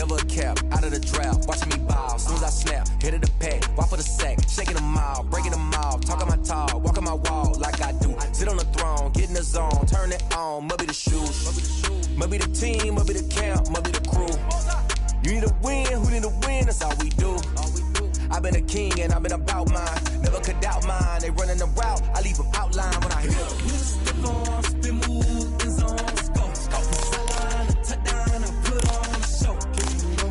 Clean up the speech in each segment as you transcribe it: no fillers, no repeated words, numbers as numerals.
never a cap, out of the draft, watching me ball. Soon as I snap, hit of the pack, walk for the sack, shaking them all, breaking them off, talking my talk, walking my wall like I do. Sit on the throne, get in the zone, turn it on, must be the shoes, must be the team, must be the camp, must be the crew. You need a win, who need a win, that's all we do. I've been a king and I've been about mine, never could doubt mine. They running the route, I leave them outline when I hit them. Step on, spin, move, in zone, scope. Sideline, touchdown, I put on a show.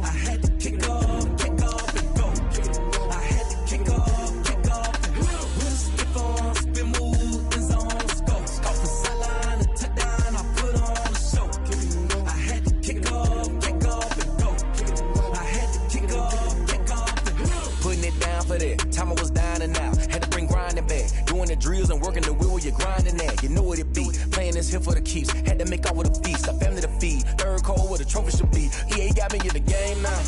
I had to kick off and go. I had to kick off and go. Step on, spin, move, in zone, scope. Sideline, touchdown, I put on a show. I had to kick off and go. I had to kick off and go. Putting it down for that, time I was down and out. Had to bring grinding back, doing the drills and working the wheel where you're grinding at. You know what it be, playing this here for the keeps. Had to make out with a feast, a family to feed. Third cold where the trophy should be. EA got me in the game now.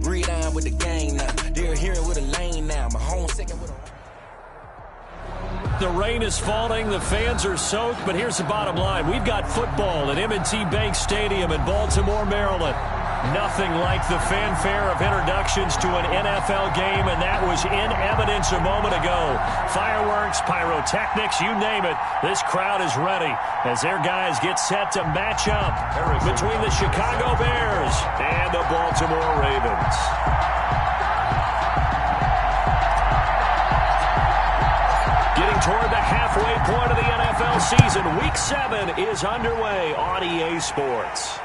Read on with the game now. They're hearing with a lane now. My home second with a... The rain is falling, the fans are soaked, but here's the bottom line. We've got football at M&T Bank Stadium in Baltimore, Maryland. Nothing like the fanfare of introductions to an NFL game, and that was in evidence a moment ago. Fireworks, pyrotechnics, you name it. This crowd is ready as their guys get set to match up between the Chicago Bears and the Baltimore Ravens. Getting toward the halfway point of the NFL season, Week 7 is underway on EA Sports.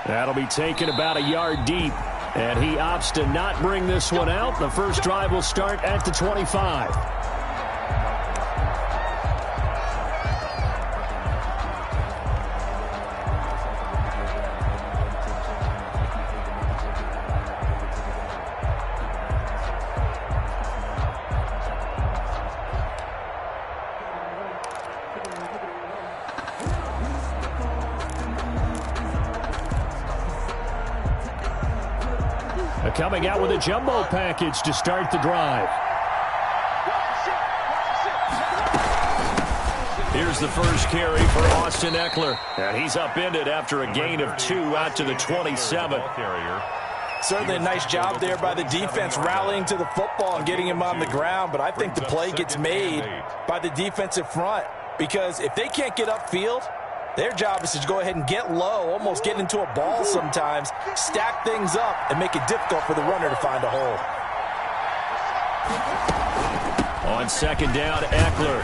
That'll be taken about a yard deep, and he opts to not bring this one out. The first drive will start at the 25. Coming out with a jumbo package to start the drive. Here's the first carry for Austin Eckler. And he's upended after a gain of 2 out to the 27. Certainly a nice job there by the defense rallying to the football and getting him on the ground. But I think the play gets made by the defensive front, because if they can't get upfield, their job is to go ahead and get low, almost get into a ball sometimes, stack things up, and make it difficult for the runner to find a hole. On second down, Eckler.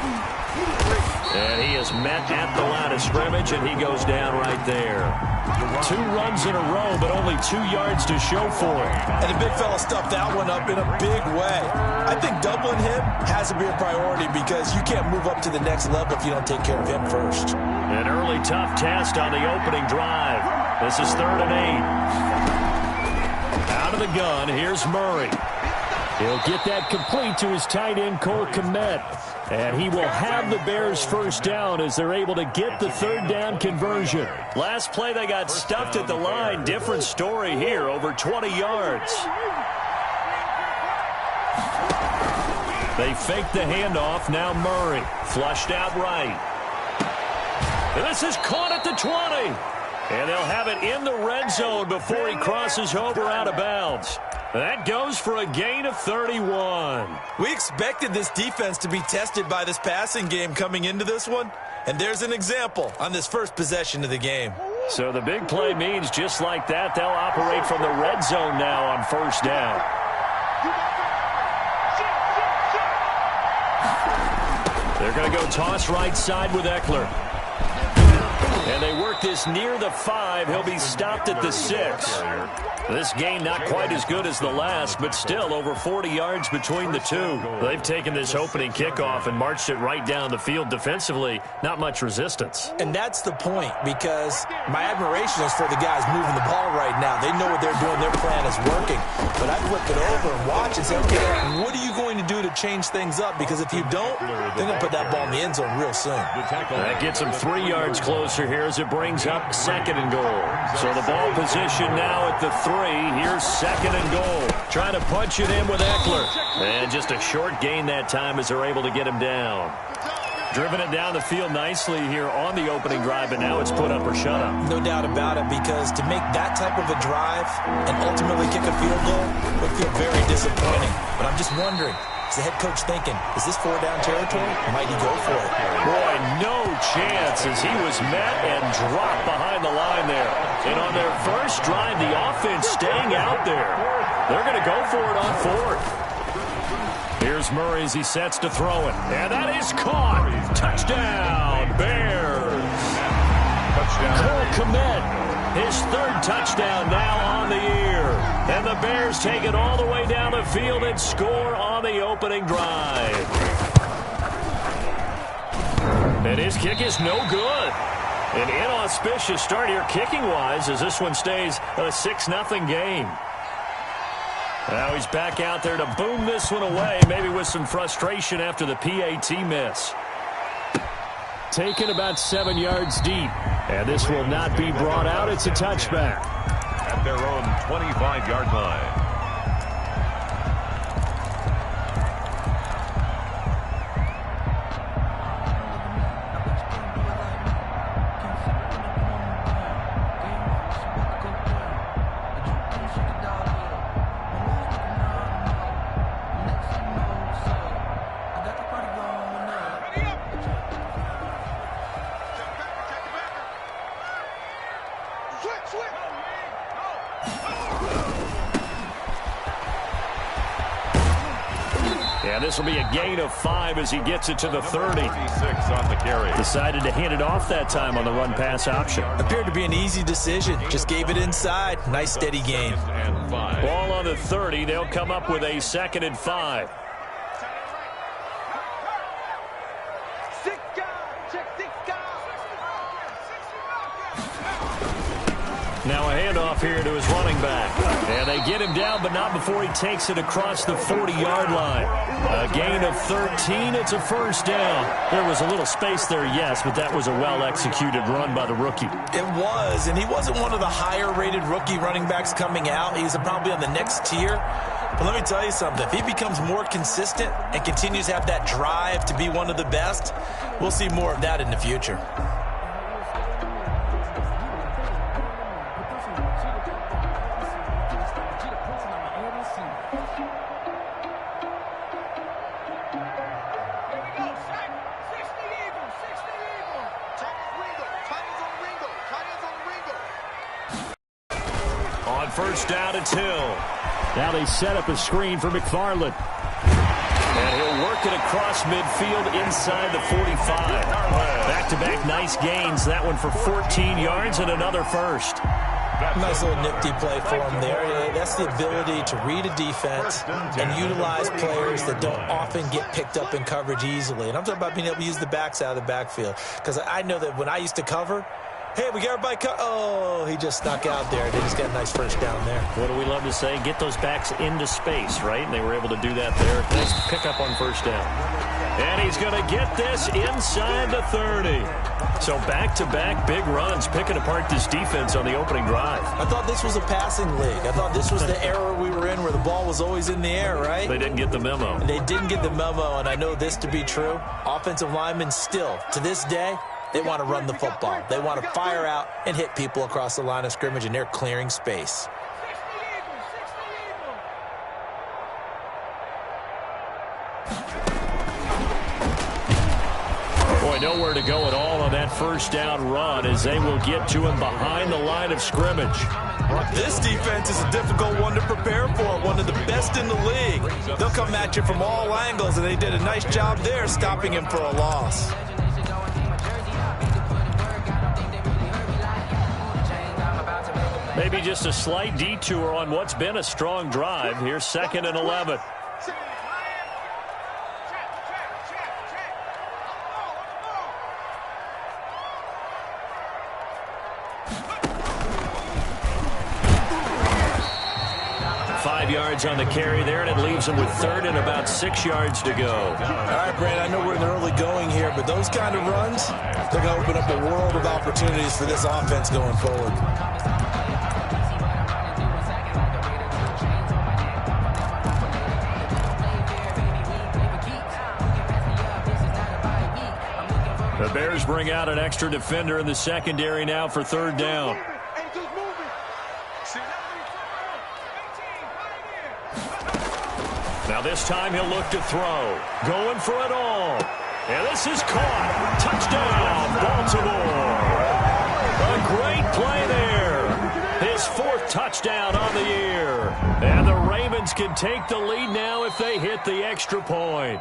And he is met at the line of scrimmage, and he goes down right there. 2 runs in a row, but only 2 yards to show for it. And the big fella stuffed that one up in a big way. I think doubling him has to be a priority, because you can't move up to the next level if you don't take care of him first. An early tough test on the opening drive. This is 3rd and 8. Out of the gun, here's Murray. He'll get that complete to his tight end, Cole Kmet. And he will have the Bears first down as they're able to get the 3rd down conversion. Last play, they got stuffed at the line. Different story here, over 20 yards. They fake the handoff. Now Murray flushed out right. And this is caught at the 20. And they'll have it in the red zone before he crosses over out of bounds. That goes for a gain of 31. We expected this defense to be tested by this passing game coming into this one, and there's an example on this first possession of the game. So the big play means just like that, they'll operate from the red zone now on first down. They're going to go toss right side with Eckler. And they work this near the 5. He'll be stopped at the 6. This game not quite as good as the last, but still over 40 yards between the two. They've taken this opening kickoff and marched it right down the field defensively. Not much resistance. And that's the point, because my admiration is for the guys moving the ball right now. They know what they're doing. Their plan is working. But I flip it over and watch and say, okay, what are you going to do to change things up? Because if you don't, they're going to put that ball in the end zone real soon. That gets them 3 yards closer here as it brings up 2nd and goal. So the ball position now at the 3. Here's 2nd and goal. Trying to punch it in with Eckler. And just a short gain that time as they're able to get him down. Driven it down the field nicely here on the opening drive, and now it's put up or shut up. No doubt about it, because to make that type of a drive and ultimately kick a field goal would feel very disappointing. But I'm just wondering, is the head coach thinking, is this 4-down territory? Might he go for it? Boy, no chance as he was met and dropped behind the line there. And on their first drive, the offense staying out there. They're going to go for it on fourth. Here's Murray as he sets to throw it. And that is caught. Touchdown, Bears. Cole Kmet, his third touchdown now on the year. And the Bears take it all the way down the field and score on the opening drive. And his kick is no good. An inauspicious start here kicking-wise as this one stays a 6-0 game. Now he's back out there to boom this one away, maybe with some frustration after the PAT miss. Taken about 7 yards deep, and this will not be brought out. It's a touchback. At their own 25-yard line. And this will be a gain of 5 as he gets it to the 30. 36 on the carry. Decided to hand it off that time on the run-pass option. Appeared to be an easy decision. Just gave it inside. Nice steady gain. Ball on the 30. They'll come up with a 2nd and 5. Now a handoff here to his running back. And they get him down, but not before he takes it across the 40-yard line. A gain of 13. It's a first down. There was a little space there, yes, but that was a well-executed run by the rookie. It was, and he wasn't one of the higher-rated rookie running backs coming out. He's probably on the next tier. But let me tell you something. If he becomes more consistent and continues to have that drive to be one of the best, we'll see more of that in the future. First down, it's Hill. Now they set up a screen for McFarland. And he'll work it across midfield inside the 45. Back-to-back nice gains. That one for 14 yards and another first. Nice little nifty play for him there. That's the ability to read a defense and utilize players that don't often get picked up in coverage easily. And I'm talking about being able to use the backs out of the backfield. Because I know that when I used to cover, hey, we got everybody oh, he just snuck out there. They just got a nice first down there. What do we love to say? Get those backs into space, right? And they were able to do that there. Nice pickup on first down. And he's going to get this inside the 30. So back-to-back big runs, picking apart this defense on the opening drive. I thought this was a passing league. I thought this was the era we were in where the ball was always in the air, right? They didn't get the memo. They didn't get the memo, and I know this to be true. Offensive linemen still, to this day, they want to run the football. They want to fire out and hit people across the line of scrimmage, and they're clearing space. Boy, nowhere to go at all on that first down run as they will get to him behind the line of scrimmage. This defense is a difficult one to prepare for, one of the best in the league. They'll come at you from all angles, and they did a nice job there stopping him for a loss. Maybe just a slight detour on what's been a strong drive. Here's 2nd and 11. Yards on the carry there, and it leaves them with 3rd and about 6 yards to go. All right, Brandon, I know we're in the early going here, but those kind of runs, they're going to open up a world of opportunities for this offense going forward. The Bears bring out an extra defender in the secondary now for third down. Now this time he'll look to throw. Going for it all. And this is caught. Touchdown, Baltimore. A great play there. His fourth touchdown on the year. And the Ravens can take the lead now if they hit the extra point.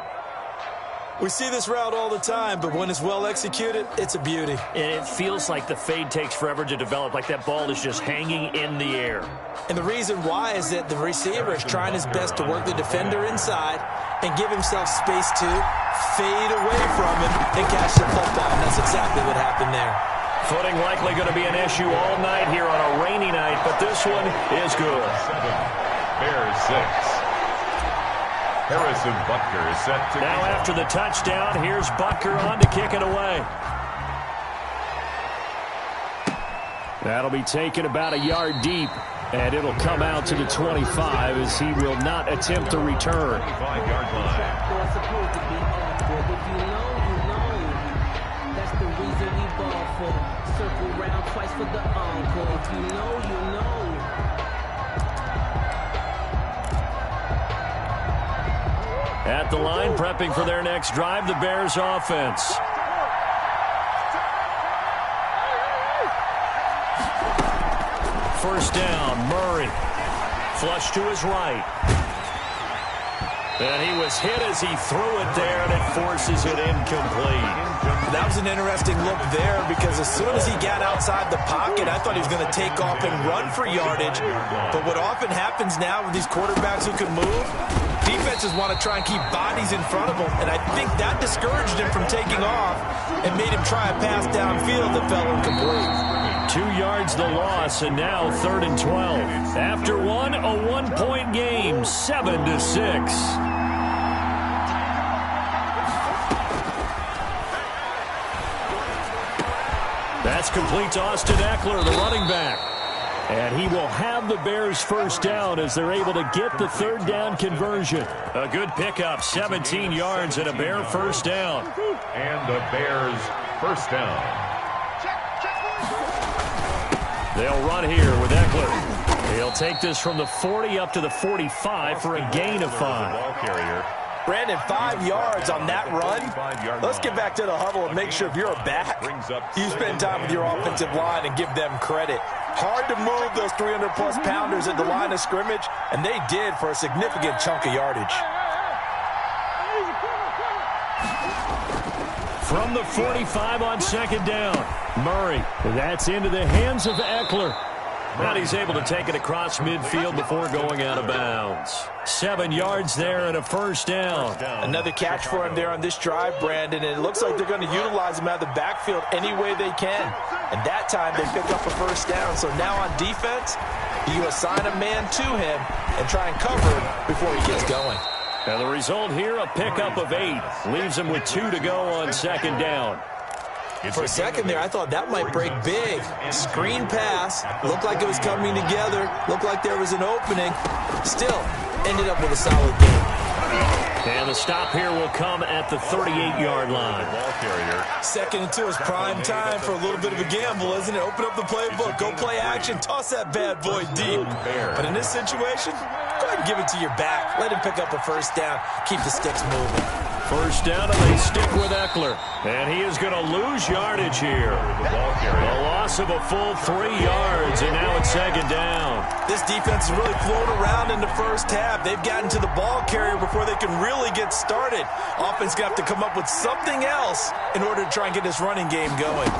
We see this route all the time, but when it's well executed, it's a beauty. And it feels like the fade takes forever to develop, like that ball is just hanging in the air. And the reason why is that the receiver is trying his best to work the defender inside and give himself space to fade away from him and catch the football. And that's exactly what happened there. Footing likely going to be an issue all night here on a rainy night, but this one is good. 7, Bears 6. Harrison Butker is set to... Now after the touchdown, here's Butker on to kick it away. That'll be taken about a yard deep, and it'll come out to the 25 as he will not attempt to return. 25-yard line. That's the reason we ball for. Circle round twice for the encore. If you know, you know. At the line, prepping for their next drive, the Bears offense. First down, Murray. Flush to his right. And he was hit as he threw it there, and it forces it incomplete. That was an interesting look there because as soon as he got outside the pocket, I thought he was going to take off and run for yardage. But what often happens now with these quarterbacks who can move, defenses want to try and keep bodies in front of them, and I think that discouraged him from taking off and made him try a pass downfield that fell incomplete. 2 yards the loss, and now 3rd and 12. After one, a one-point game, 7-6. That's complete to Austin Eckler, the running back. And he will have the Bears first down as they're able to get the third down conversion. A good pickup, 17 yards and a Bear first down. And the Bears first down. They'll run here with Eckler. He'll take this from the 40 up to the 45 for a gain of 5. Ball carrier. Brandon, 5 yards on that run. Let's get back to the huddle and make sure if you're a back, you spend time with your offensive line and give them credit. Hard to move those 300-plus pounders at the line of scrimmage, and they did for a significant chunk of yardage. From the 45 on second down, Murray. That's into the hands of Eckler. And he's able to take it across midfield before going out of bounds. 7 yards there and a first down. Another catch for him there on this drive, Brandon, and it looks like they're going to utilize him out of the backfield any way they can. And that time they pick up a first down. So now on defense, you assign a man to him and try and cover him before he gets going. And the result here, a pickup of 8. Leaves him with 2 to go on second down. For a second there, I thought that might break big. Screen pass. Looked like it was coming together. Looked like there was an opening. Still, ended up with a solid game. And the stop here will come at the 38-yard line. Ball carrier. 2nd and 2 is prime time for a little bit of a gamble, isn't it? Open up the playbook. Go play action. Toss that bad boy deep. But in this situation, go ahead and give it to your back. Let him pick up a first down. Keep the sticks moving. First down, and they stick with Eckler. And he is going to lose yardage here. A loss of a full 3 yards, and now it's second down. This defense has really flown around in the first half. They've gotten to the ball carrier before they can really get started. Offense going to have to come up with something else in order to try and get this running game going.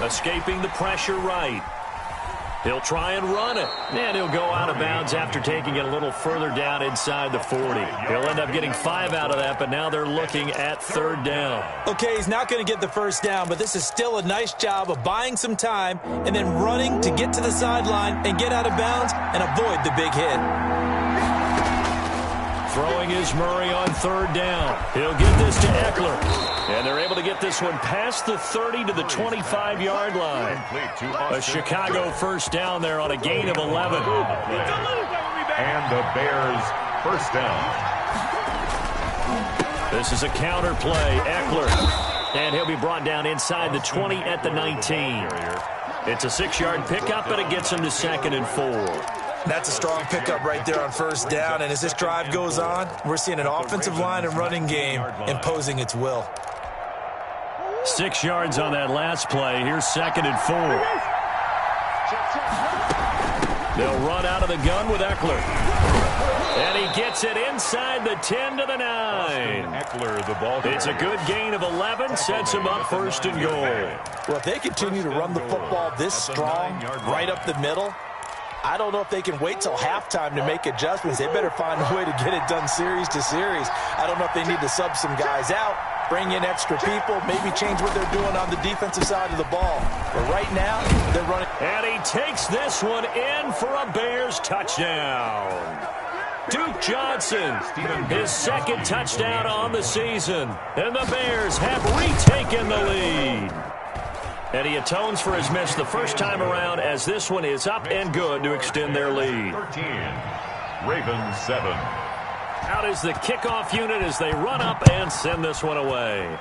Escaping the pressure right. He'll try and run it. And he'll go out of bounds after taking it a little further down inside the 40. He'll end up getting 5 out of that, but now they're looking at third down. Okay, he's not going to get the first down, but this is still a nice job of buying some time and then running to get to the sideline and get out of bounds and avoid the big hit. Throwing is Murray on third down. He'll get this to Eckler. And they're able to get this one past the 30 to the 25-yard line. A Chicago first down there on a gain of 11. And the Bears first down. This is a counter play. Eckler. And he'll be brought down inside the 20 at the 19. It's a 6-yard pickup, and it gets him to 2nd and 4. That's a strong pickup right there on 1st down. And as this drive goes on, we're seeing an offensive line and running game imposing its will. 6 yards on that last play. Here's 2nd and 4. They'll run out of the gun with Eckler. And he gets it inside the 10 to the 9. Eckler, the ball. It's a good gain of 11, sets him up 1st and goal. Well, if they continue to run the football this strong, right up the middle, I don't know if they can wait till halftime to make adjustments. They better find a way to get it done series to series. I don't know if they need to sub some guys out, bring in extra people, maybe change what they're doing on the defensive side of the ball. But right now, they're running. And he takes this one in for a Bears touchdown. Duke Johnson, his 2nd touchdown on the season. And the Bears have retaken the lead. And he atones for his miss the first time around as this one is up and good to extend their lead. 13, Ravens 7. Out is the kickoff unit as they run up and send this one away.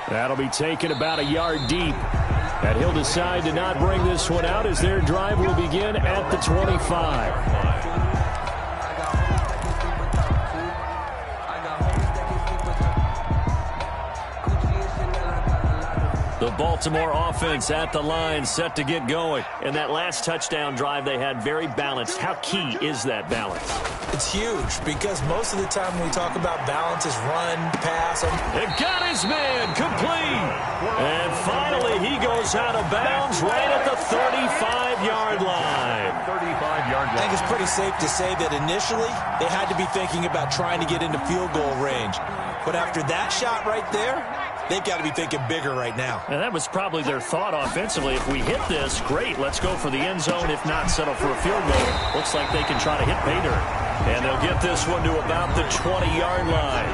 That'll be taken about a yard deep. And he'll decide to not bring this one out as their drive will begin at the 25. The Baltimore offense at the line, set to get going. And that last touchdown drive they had very balanced. How key is that balance? It's huge because most of the time when we talk about balance is run, pass. It got his man complete. And finally he goes out of bounds right at the 35-yard line. 35-yard line. I think it's pretty safe to say that initially they had to be thinking about trying to get into field goal range. But after that shot right there, they've got to be thinking bigger right now. And that was probably their thought offensively. If we hit this, great, let's go for the end zone. If not, settle for a field goal. Looks like they can try to hit pay dirt. And they'll get this one to about the 20-yard line.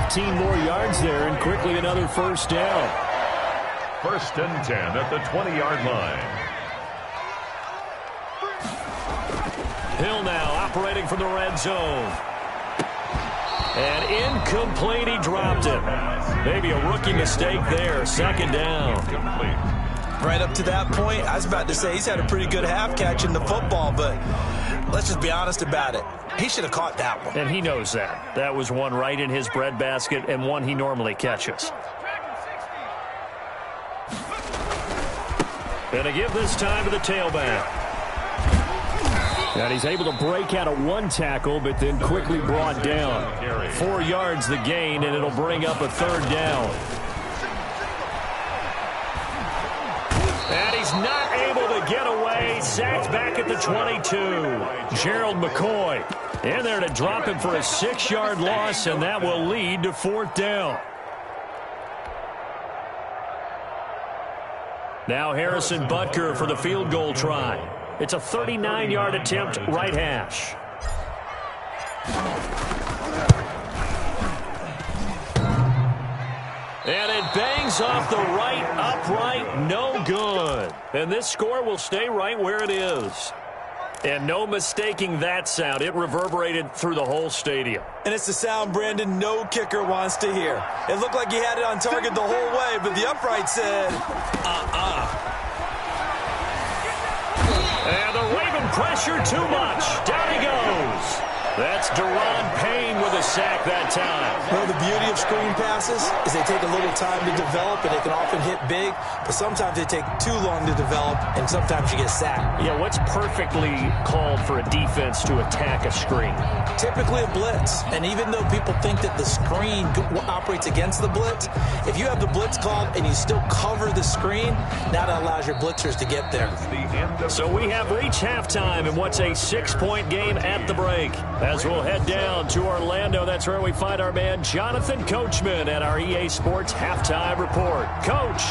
15 more yards there and quickly another 1st down. 1st and 10 at the 20-yard line. Hill now operating from the red zone. And incomplete, he dropped it. Maybe a rookie mistake there. 2nd down. Right up to that point, I was about to say he's had a pretty good half catching the football, but let's just be honest about it. He should have caught that one. And he knows that. That was one right in his breadbasket and one he normally catches. And to give this time to the tailback. And he's able to break out of one tackle, but then quickly brought down. 4 yards the gain, and it'll bring up a 3rd down. And he's not able to get away. Sacked back at the 22. Gerald McCoy in there to drop him for a 6-yard loss, and that will lead to 4th down. Now Harrison Butker for the field goal try. It's a 39-yard attempt, right hash. And it bangs off the right upright, no good. And this score will stay right where it is. And no mistaking that sound. It reverberated through the whole stadium. And it's the sound Brandon no kicker wants to hear. It looked like he had it on target the whole way, but the upright said, And the Raven pressure too much. Down he goes. That's Deron Payne with a sack that time. Well, the beauty of screen passes is they take a little time to develop, and they can often hit big, but sometimes they take too long to develop, and sometimes you get sacked. Yeah, what's perfectly called for a defense to attack a screen? Typically a blitz, and even though people think that the screen operates against the blitz, if you have the blitz called and you still cover the screen, now that allows your blitzers to get there. So we have reached halftime in what's a 6-point game at the break. As we'll head down to Orlando, that's where we find our man Jonathan Coachman at our EA Sports Halftime Report. Coach.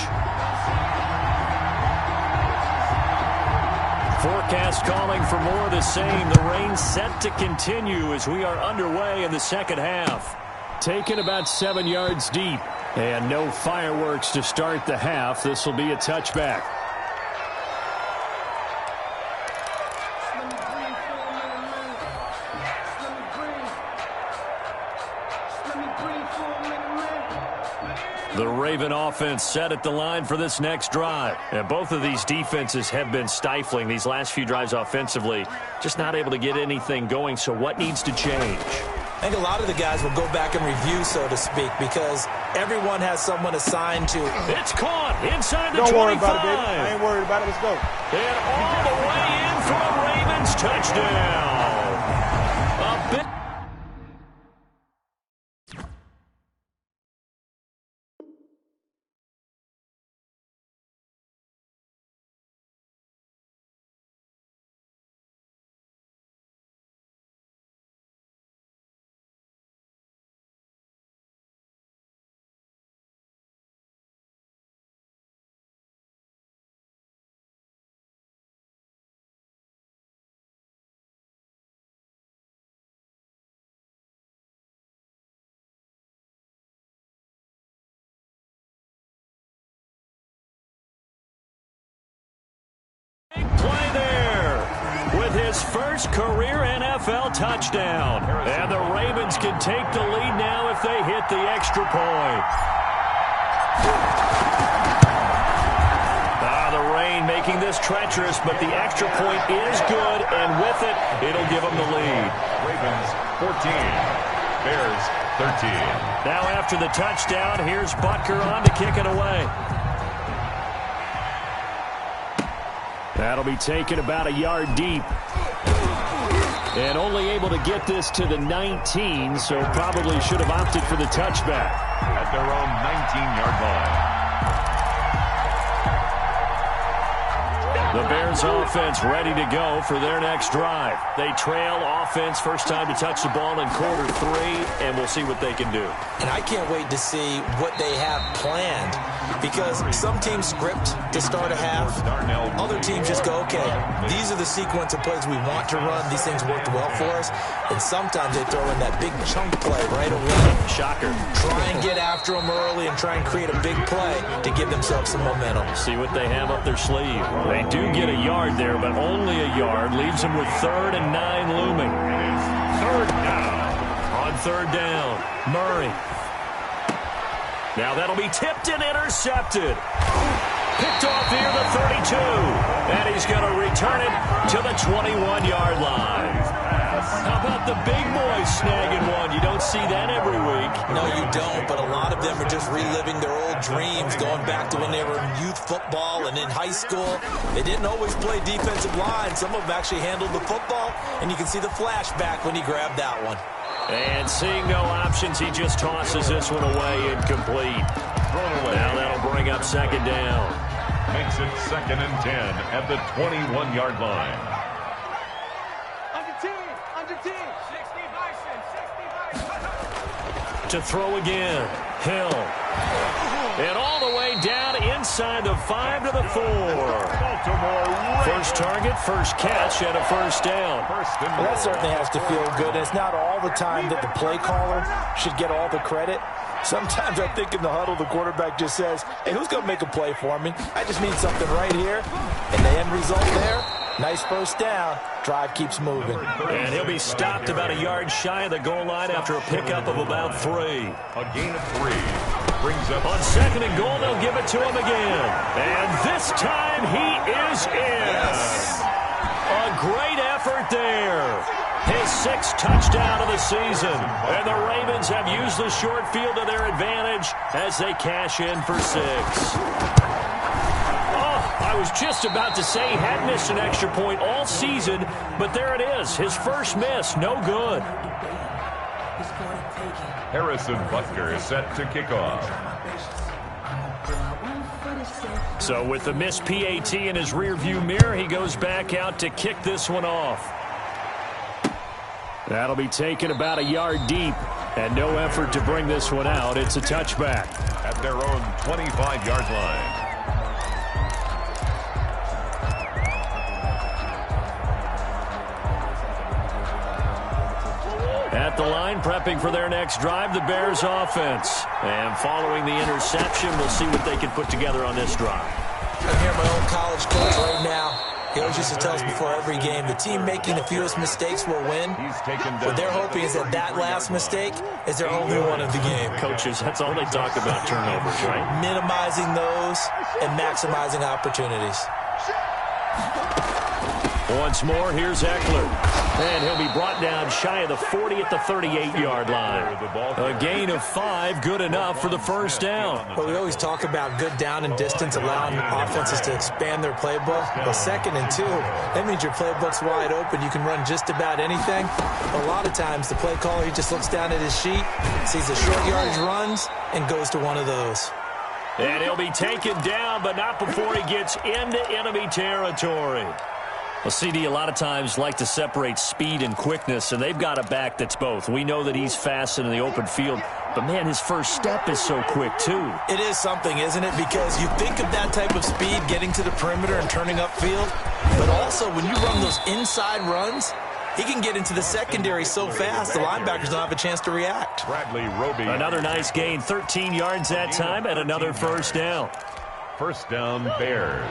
Forecast calling for more of the same. The rain set to continue as we are underway in the second half. Taken about 7 yards deep. And no fireworks to start the half. This will be a touchback. The Raven offense set at the line for this next drive. And both of these defenses have been stifling these last few drives offensively. Just not able to get anything going, so what needs to change? I think a lot of the guys will go back and review, so to speak, because everyone has someone assigned to. It's caught inside the 25. Don't worry about it, baby. I ain't worried about it. Let's go. And all the way in for a Ravens touchdown. A bit. Big play there with his first career NFL touchdown. And the Ravens can take the lead now if they hit the extra point. The rain making this treacherous, but the extra point is good, and with it, it'll give them the lead. Ravens 14, Bears 13. Now after the touchdown, here's Butker on to kick it away. That'll be taken about a yard deep. And only able to get this to the 19, so probably should have opted for the touchback. At their own 19-yard line. The Bears offense ready to go for their next drive. They trail offense, first time to touch the ball in quarter 3, and we'll see what they can do. And I can't wait to see what they have planned, because some teams script to start a half. Other teams just go, okay, these are the sequence of plays we want to run. These things worked well for us. And sometimes they throw in that big chunk play right away. Shocker. Try and get after them early and try and create a big play to give themselves some momentum. See what they have up their sleeve. They do get a yard there, but only a yard. Leaves them with 3rd and 9 looming. Third down. On 3rd down, Murray. Now that'll be tipped and intercepted. Picked off near the 32. And he's going to return it to the 21-yard line. How about the big boys snagging one? You don't see that every week. No, you don't, but a lot of them are just reliving their old dreams, going back to when they were in youth football and in high school. They didn't always play defensive line. Some of them actually handled the football, and you can see the flashback when he grabbed that one. And seeing no options, he just tosses this one away incomplete. Now that'll bring up 2nd down. Makes it 2nd and 10 at the 21-yard line. To throw again, Hill. And all the way down inside the 5 to the 4. First target, first catch, and a first down. Well, that certainly has to feel good. It's not all the time that the play caller should get all the credit. Sometimes I think in the huddle, the quarterback just says, hey, who's going to make a play for me? I just need something right here. And the end result there, nice first down. Drive keeps moving. And he'll be stopped about a yard shy of the goal line after a pickup of about 3. A gain of 3. Brings up on 2nd and goal, they'll give it to him again. And this time he is in. Yes. A great effort there. His 6th touchdown of the season. And the Ravens have used the short field to their advantage as they cash in for 6. I was just about to say he had missed an extra point all season, but there it is. His first miss, no good. Harrison Butker is set to kick off. So with the missed PAT in his rearview mirror, he goes back out to kick this one off. That'll be taken about a yard deep, and no effort to bring this one out. It's a touchback. At their own 25-yard line. At the line, prepping for their next drive, the Bears offense. And following the interception, we'll see what they can put together on this drive. I hear my own college coach right now. He always used to tell us before every game, the team making the fewest mistakes will win. What they're hoping is that that last mistake is their only one of the game. Coaches, that's all they talk about, turnovers, right? Minimizing those and maximizing opportunities. Once more, here's Eckler. And he'll be brought down shy of the 40 at the 38-yard line. A gain of 5, good enough for the first down. Well, we always talk about good down and distance, allowing offenses to expand their playbook. Well, 2nd and 2, that means your playbook's wide open. You can run just about anything. A lot of times, the play caller, he just looks down at his sheet, sees the short yardage runs, and goes to one of those. And he'll be taken down, but not before he gets into enemy territory. Well, CD, a lot of times like to separate speed and quickness, and they've got a back that's both. We know that he's fast in the open field, but, man, his first step is so quick, too. It is something, isn't it? Because you think of that type of speed getting to the perimeter and turning upfield, but also when you run those inside runs, he can get into the secondary so fast, the linebackers don't have a chance to react. Bradley Roby. Another nice gain, 13 yards that time, and another first down. First down, Bears.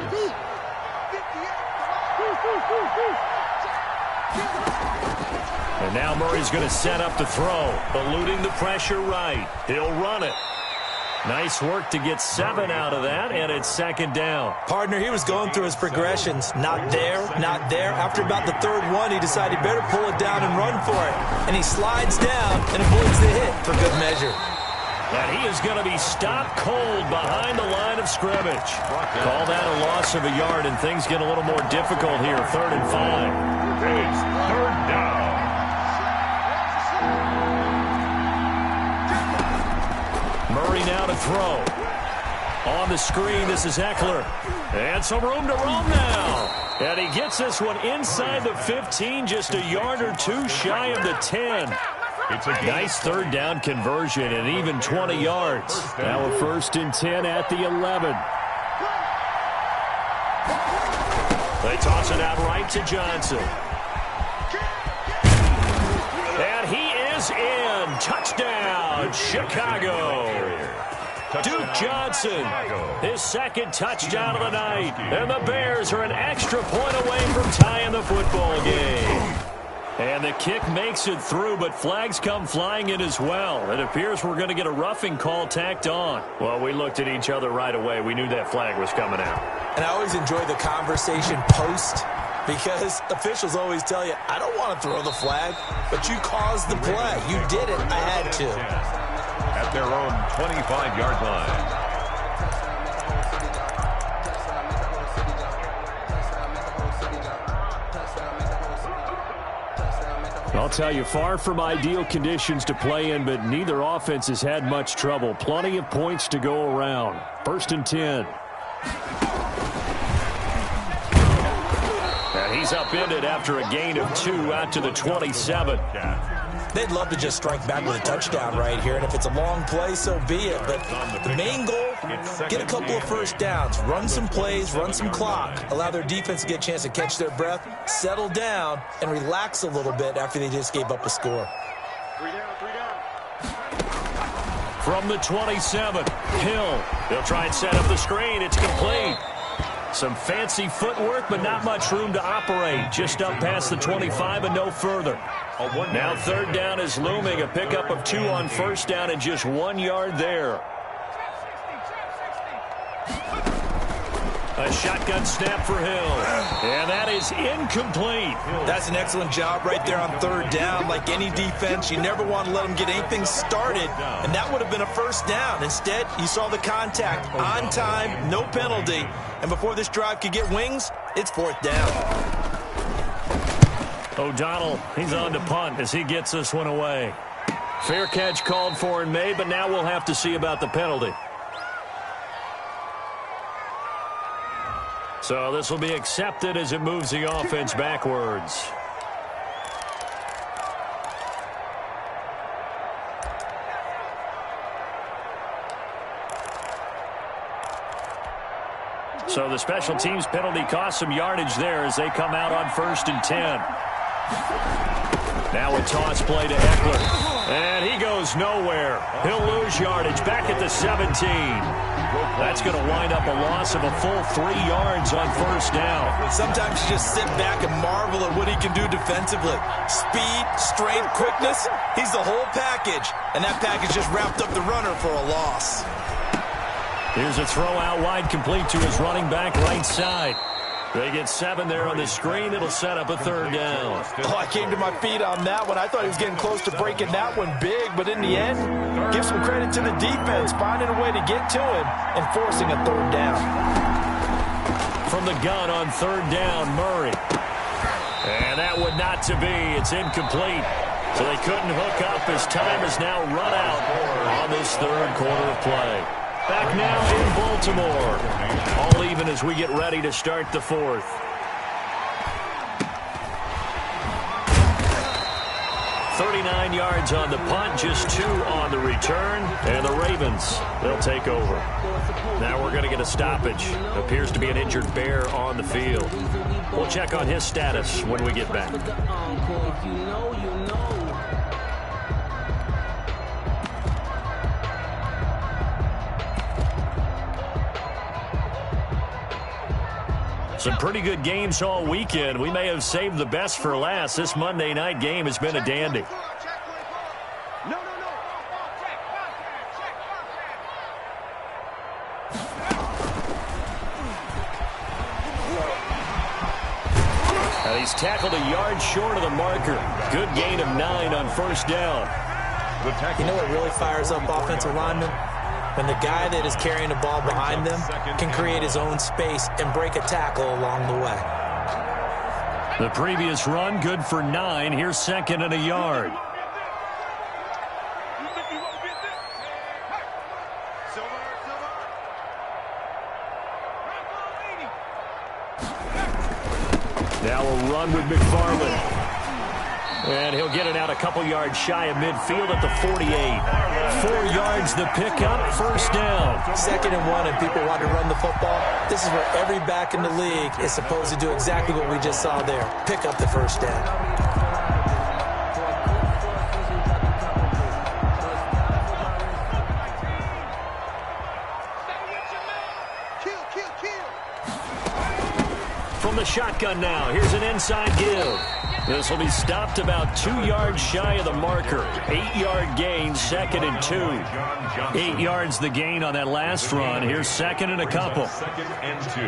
And now Murray's going to set up the throw, eluding the pressure right. He'll run it. Nice work to get 7 out of that, and it's 2nd down. Partner, he was going through his progressions. Not there, not there. After about the 3rd one, he decided he better pull it down and run for it. And he slides down and avoids the hit for good measure. And he is going to be stopped cold behind the line of scrimmage. Call that a loss of a yard, and things get a little more difficult here, 3rd and 5. It's 3rd down. Murray now to throw. On the screen, this is Eckler. And some room to roam now. And he gets this one inside the 15, just a yard or 2 shy of the 10. It's a nice 3rd down conversion and even 20 yards. Now a 1st and 10 at the 11. They toss it out right to Johnson. And he is in. Touchdown, Chicago. Duke Johnson, his 2nd touchdown of the night. And the Bears are an extra point away from tying the football game. And the kick makes it through, but flags come flying in as well. It appears we're going to get a roughing call tacked on. Well, we looked at each other right away. We knew that flag was coming out. And I always enjoy the conversation post, because officials always tell you, I don't want to throw the flag, but you caused the play. You did it. I had to. At their own 25-yard line. I'll tell you, far from ideal conditions to play in, but neither offense has had much trouble. Plenty of points to go around. 1st and 10. And he's upended after a gain of 2 out to the 27. They'd love to just strike back with a touchdown right here, and if it's a long play, so be it. But the main goal, get a couple of first downs, run some plays, run some clock, allow their defense to get a chance to catch their breath, settle down, and relax a little bit after they just gave up a score. 3 down. From the 27, Hill. They'll try and set up the screen. It's complete. Some fancy footwork, but not much room to operate. Just up past the 25 and no further. Now 3rd down is looming. A pickup of 2 on 1st down and just 1 yard there. A shotgun snap for Hill. And that is incomplete. That's an excellent job right there on 3rd down. Like any defense, you never want to let them get anything started, and that would have been a 1st down. Instead, you saw the contact on time, no penalty, and before this drive could get wings, it's 4th down. O'Donnell, he's on to punt as he gets this one away. Fair catch called for and made, but now we'll have to see about the penalty. So this will be accepted as it moves the offense backwards. So the special teams penalty cost some yardage there as they come out on 1st and 10. Now a toss play to Eckler. And he goes nowhere. He'll lose yardage back at the 17. That's going to wind up a loss of a full 3 yards on first down. Sometimes you just sit back and marvel at what he can do defensively. Speed, strength, quickness. He's the whole package. And that package just wrapped up the runner for a loss. Here's a throw out wide, complete to his running back right side. They get 7 there on the screen. It'll set up a third down. Oh, I came to my feet on that one. I thought he was getting close to breaking that one big, but in the end, give some credit to the defense, finding a way to get to him and forcing a third down. From the gun on third down, Murray. And that would not to be. It's incomplete. So they couldn't hook up as time is now run out on this third quarter of play. Back now in Baltimore. All even as we get ready to start the fourth. "39 yards on the punt, just 2 on the return. And the Ravens, they'll take over. Now we're going to get a stoppage. Appears to be an injured Bear on the field. We'll check on his status when we get back. Some pretty good games all weekend. We may have saved the best for last. This Monday night game has been a dandy. And he's tackled a yard short of the marker. Good gain of 9 on first down. You know what really fires up offensive linemen? When the guy that is carrying the ball behind them can create his own space and break a tackle along the way. The previous run, good for 9. Here's second and a yard. Now a run with McFarland. And he'll get it out a couple yards shy of midfield at the 48. 4 yards the pickup, first down. 2nd and 1, and people want to run the football. This is where every back in the league is supposed to do exactly what we just saw there. Pick up the first down. From the shotgun now, here's an inside give. This will be stopped about 2 yards shy of the marker. 8-yard gain, 2nd and 2. 8 yards the gain on that last run. Here's second and a couple. 2nd and 2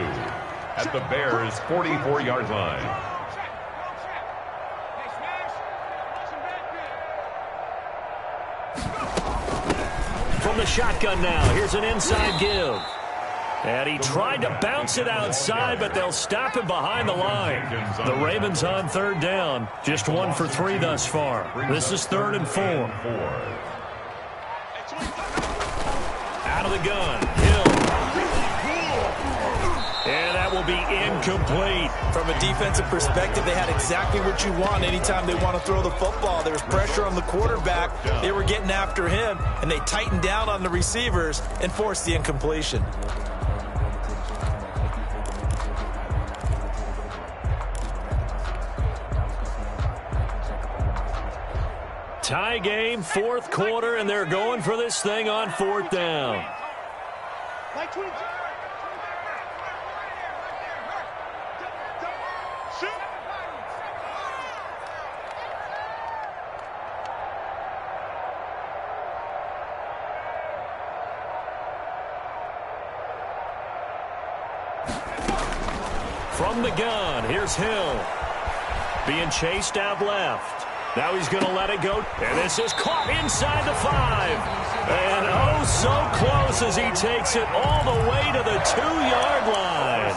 at the Bears' 44-yard line. From the shotgun now, here's an inside give. And he tried to bounce it outside, but they'll stop him behind the line. The Ravens on third down. Just 1 for 3 thus far. This is 3rd and 4. Out of the gun. Hill. And that will be incomplete. From a defensive perspective, they had exactly what you want anytime they want to throw the football. There was pressure on the quarterback. They were getting after him, and they tightened down on the receivers and forced the incompletion. Tie game, 4th quarter, and they're going for this thing on 4th down. From the gun, here's Hill. Being chased out left. Now he's going to let it go. And this is caught inside the 5. And oh, so close as he takes it all the way to the 2-yard line.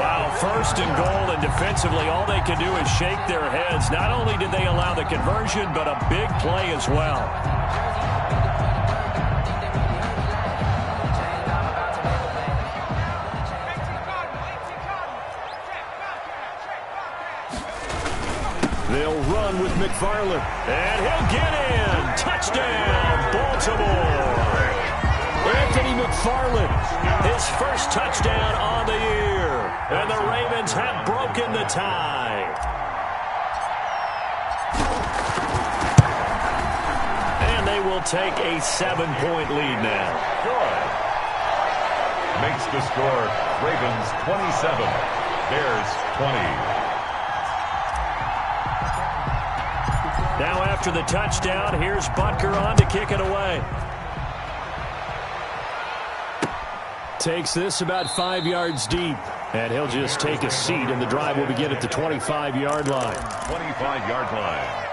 Wow, 1st and goal, and defensively all they can do is shake their heads. Not only did they allow the conversion, but a big play as well. They'll run with McFarland. And he'll get in. Touchdown, Baltimore. Anthony McFarland, his first touchdown on the year. And the Ravens have broken the tie. they'll take a 7-point lead now. Good. Makes the score Ravens 27, Bears 20. Now after the touchdown, here's Butker on to kick it away. Takes this about 5 yards deep, and he'll just take a seat, and the drive will begin at the 25-yard line. 25-yard line.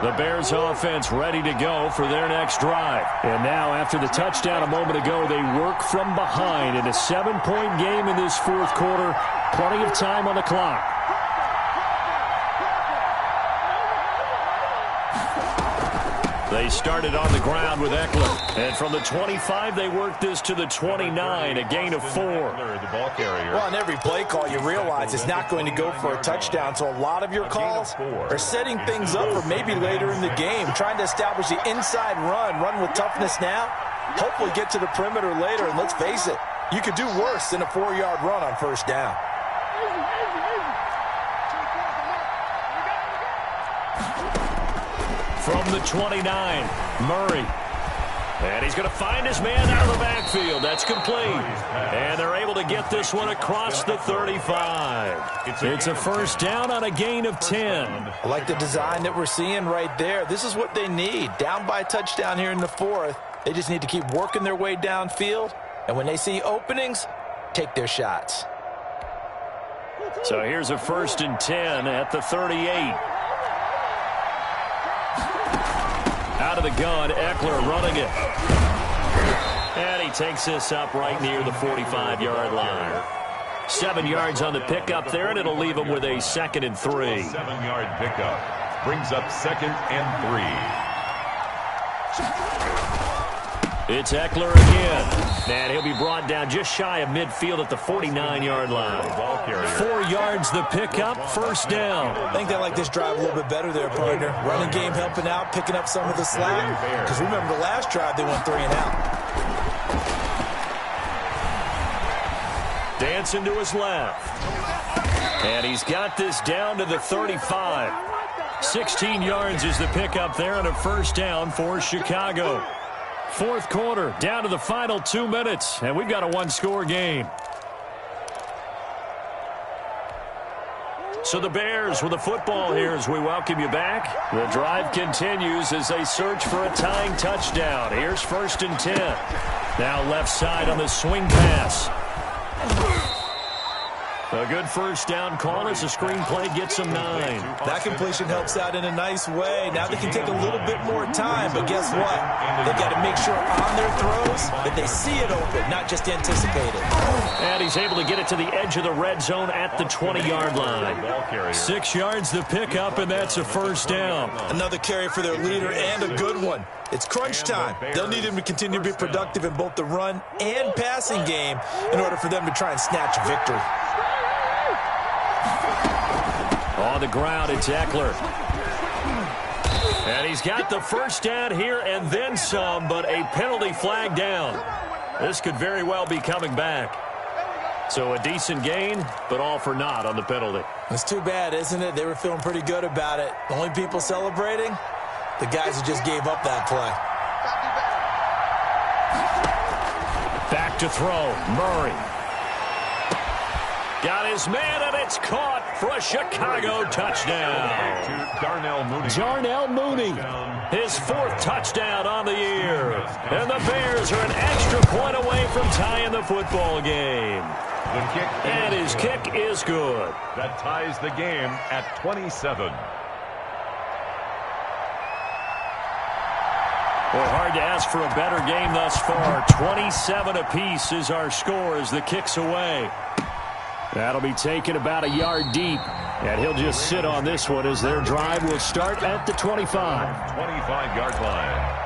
The Bears offense ready to go for their next drive. And now after the touchdown a moment ago, they work from behind in a 7-point game in this fourth quarter. Plenty of time on the clock. They started on the ground with Eckler. And from the 25, they worked this to the 29, a gain of 4. The ball carrier. Well, on every play call, you realize it's not going to go for a touchdown, so a lot of your calls are setting things up for maybe later in the game, trying to establish the inside run with toughness now, hopefully get to the perimeter later, and let's face it, you could do worse than a 4-yard run on first down. From the 29, Murray. And he's going to find his man out of the backfield. That's complete. And they're able to get this one across the 35. It's a first down on a gain of 10. I like the design that we're seeing right there. This is what they need. Down by a touchdown here in the fourth. They just need to keep working their way downfield. And when they see openings, take their shots. So here's a 1st and 10 at the 38. Out of the gun, Eckler running it. And he takes this up right near the 45-yard line. 7 yards on the pickup there, and it'll leave him with a 2nd and 3. 7-yard pickup brings up 2nd and 3. It's Eckler again. And he'll be brought down just shy of midfield at the 49-yard line. 4 yards the pickup, first down. I think they like this drive a little bit better there, partner. Running game helping out, picking up some of the slack. Because remember the last drive, they went 3 and out. Dancing to his left. And he's got this down to the 35. 16 yards is the pickup there and a first down for Chicago. Fourth quarter, down to the final 2 minutes, and we've got a one-score game. So the Bears with the football here as we welcome you back. The drive continues as they search for a tying touchdown. Here's 1st and 10. Now left side on the swing pass. A good first down call as the screenplay gets them 9. That completion helps out in a nice way. Now they can take a little bit more time, but guess what? They've got to make sure on their throws that they see it open, not just anticipate it. And he's able to get it to the edge of the red zone at the 20-yard line. 6 yards the pickup, and that's a first down. Another carry for their leader and a good one. It's crunch time. They'll need him to continue to be productive in both the run and passing game in order for them to try and snatch a victory. On the ground, it's Eckler. And he's got the first down here and then some, but a penalty flag down. This could very well be coming back. So a decent gain, but all for naught on the penalty. It's too bad, isn't it? They were feeling pretty good about it. The only people celebrating, the guys who just gave up that play. Back to throw, Murray. Got his man, and it's caught for a Chicago touchdown. Darnell Mooney, his 4th touchdown on the year. And the Bears are an extra point away from tying the football game. And his kick is good. That ties the game at 27. Well, hard to ask for a better game thus far. 27 apiece is our score as the kick's away. That'll be taken about a yard deep. And he'll just sit on this one as their drive will start at the 25. 25-yard line.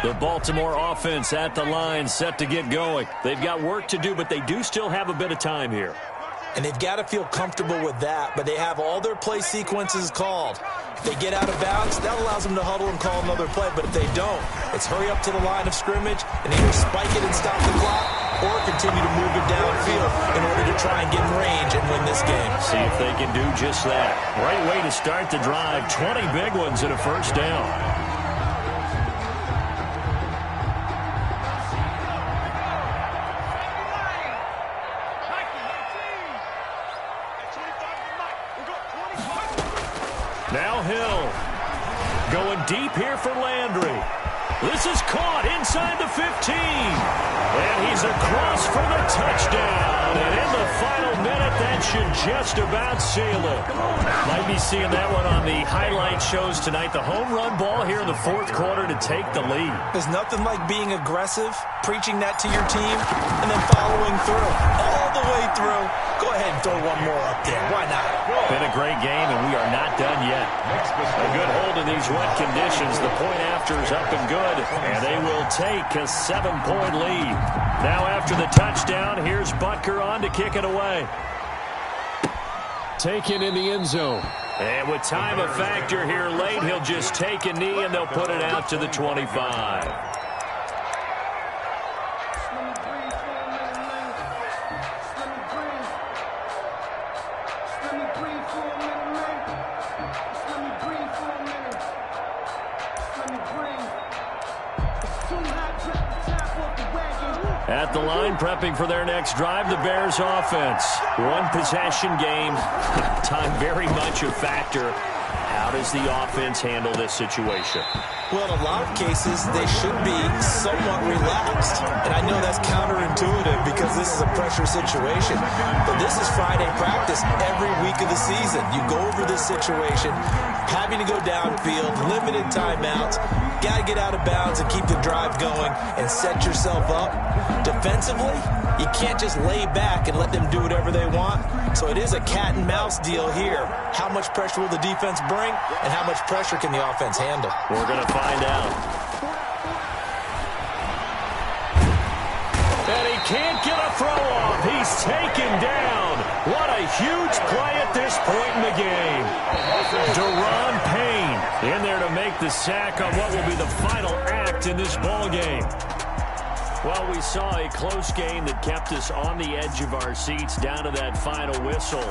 The Baltimore offense at the line, set to get going. They've got work to do, but they do still have a bit of time here. And they've got to feel comfortable with that, but they have all their play sequences called. If they get out of bounds, that allows them to huddle and call another play, but if they don't, it's hurry up to the line of scrimmage and either spike it and stop the clock or continue to move it downfield in order to try and get in range and win this game. See if they can do just that. Great way to start the drive. 20 big ones and a first down. Now Hill going deep here for Landry. This is caught inside the 15. And he's across for the touchdown. And in the final minute, that should just about seal it. Might be seeing that one on the highlight shows tonight. The home run ball here in the fourth quarter to take the lead. There's nothing like being aggressive, preaching that to your team, and then following through. All the way through. Go ahead and throw one more up there. Why not? Been a great game, and we are not done yet. A good hold in these wet conditions. The point after is up and good, and they will take a 7-point lead. Now after the touchdown, here's Butker on to kick it away. Taken in the end zone. And with time a factor here late, he'll just take a knee, and they'll put it out to the 25. At the line, prepping for their next drive, the Bears offense. One possession game. Time very much a factor. How does the offense handle this situation? Well, in a lot of cases, they should be somewhat relaxed. And I know that's counterintuitive because this is a pressure situation. But this is Friday practice every week of the season. You go over this situation, having to go downfield, limited timeouts, got to get out of bounds and keep the drive going and set yourself up. Defensively, you can't just lay back and let them do whatever they want. So it is a cat and mouse deal here. How much pressure will the defense bring and how much pressure can the offense handle? We're going to find out. And he can't get a throw off. He's taken down. What a huge play at this point in the game. Deron Payne in there to make the sack on what will be the final act in this ball game. Well, we saw a close game that kept us on the edge of our seats down to that final whistle.